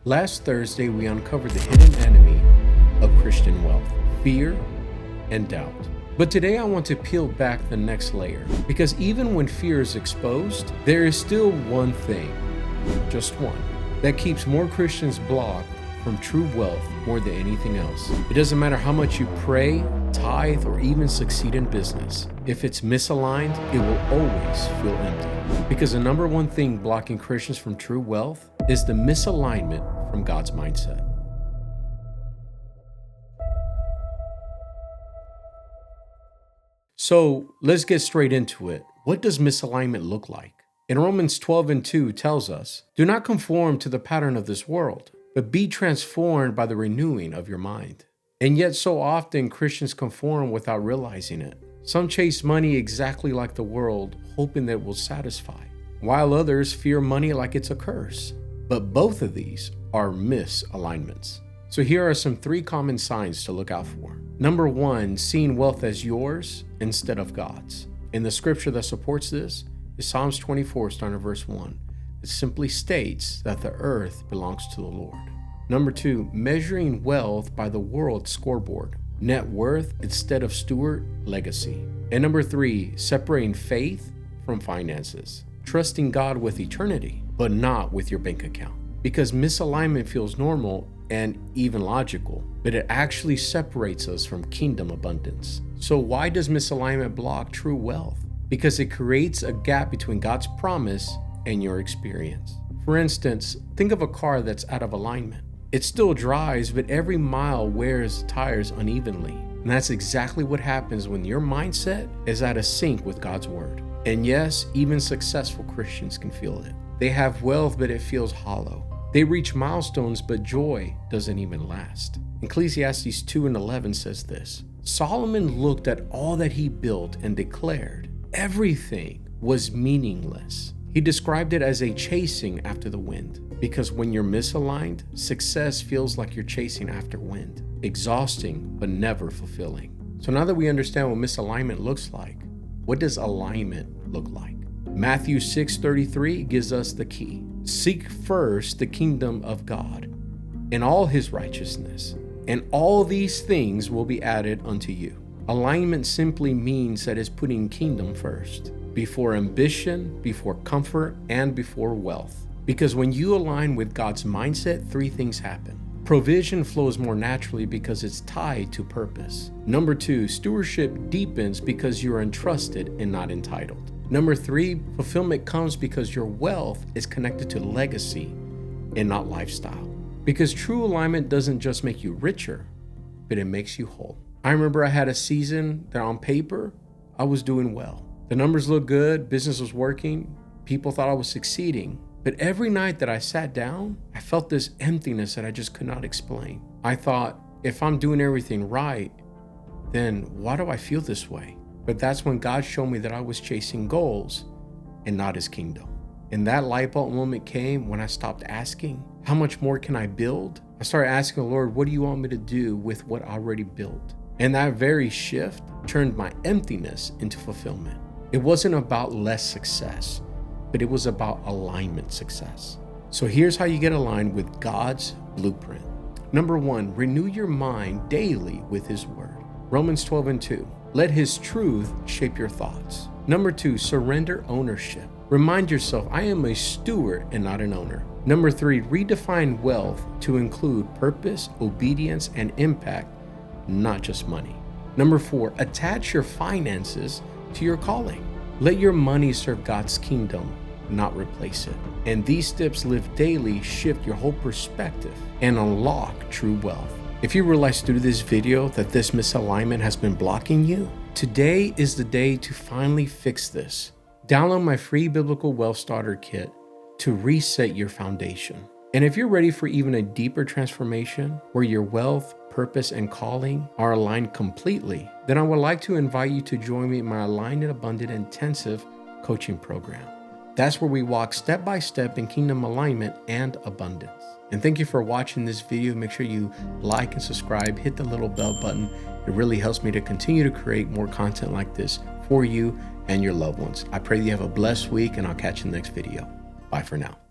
Last Thursday, we uncovered the hidden enemy of Christian wealth, fear and doubt. But today I want to peel back the next layer, because even when fear is exposed, there is still one thing, just one, that keeps more Christians blocked from true wealth more than anything else. It doesn't matter how much you pray, tithe, or even succeed in business. If it's misaligned, it will always feel empty. Because the number one thing blocking Christians from true wealth is the misalignment from God's mindset. So let's get straight into it. What does misalignment look like? In Romans 12:2 tells us, "Do not conform to the pattern of this world, but be transformed by the renewing of your mind." And yet so often Christians conform without realizing it. Some chase money exactly like the world, hoping that it will satisfy, while others fear money like it's a curse. But both of these are misalignments. So here are some 3 common signs to look out for. Number 1, seeing wealth as yours instead of God's. And the scripture that supports this is Psalms 24, starting at verse 1. It simply states that the earth belongs to the Lord. Number 2, measuring wealth by the world's scoreboard. Net worth instead of steward legacy. And number 3, separating faith from finances. Trusting God with eternity, but not with your bank account. Because misalignment feels normal and even logical, but it actually separates us from kingdom abundance. So why does misalignment block true wealth? Because it creates a gap between God's promise and your experience. For instance, think of a car that's out of alignment. It still drives, but every mile wears tires unevenly. And that's exactly what happens when your mindset is out of sync with God's word. And yes, even successful Christians can feel it. They have wealth, but it feels hollow. They reach milestones, but joy doesn't even last. Ecclesiastes 2:11 says this, "Solomon looked at all that he built and declared, everything was meaningless." He described it as a chasing after the wind, because when you're misaligned, success feels like you're chasing after wind, exhausting but never fulfilling. So now that we understand what misalignment looks like, what does alignment look like? Matthew 6:33 gives us the key. Seek first the kingdom of God and all his righteousness, and all these things will be added unto you. Alignment simply means that it's putting kingdom first, before ambition, before comfort, and before wealth. Because when you align with God's mindset, 3 things happen. Provision flows more naturally because it's tied to purpose. Number 2, stewardship deepens because you're entrusted and not entitled. Number 3, fulfillment comes because your wealth is connected to legacy and not lifestyle. Because true alignment doesn't just make you richer, but it makes you whole. I remember I had a season that on paper, I was doing well. The numbers looked good, business was working, people thought I was succeeding. But every night that I sat down, I felt this emptiness that I just could not explain. I thought, if I'm doing everything right, then why do I feel this way? But that's when God showed me that I was chasing goals and not his kingdom. And that light bulb moment came when I stopped asking, how much more can I build? I started asking the Lord, what do you want me to do with what I already built? And that very shift turned my emptiness into fulfillment. It wasn't about less success, but it was about alignment success. So here's how you get aligned with God's blueprint. Number 1, renew your mind daily with his word. Romans 12:2. Let his truth shape your thoughts. Number 2, surrender ownership. Remind yourself, I am a steward and not an owner. Number 3, redefine wealth to include purpose, obedience, and impact, not just money. Number 4, attach your finances to your calling. Let your money serve God's kingdom, not replace it. And these steps live daily, shift your whole perspective, and unlock true wealth. If you realize through this video that this misalignment has been blocking you, today is the day to finally fix this. Download my free Biblical Wealth Starter Kit to reset your foundation. And if you're ready for even a deeper transformation where your wealth, purpose, and calling are aligned completely, then I would like to invite you to join me in my Aligned and Abundant Intensive Coaching Program. That's where we walk step by step in kingdom alignment and abundance. And thank you for watching this video. Make sure you like and subscribe, hit the little bell button. It really helps me to continue to create more content like this for you and your loved ones. I pray that you have a blessed week, and I'll catch you in the next video. Bye for now.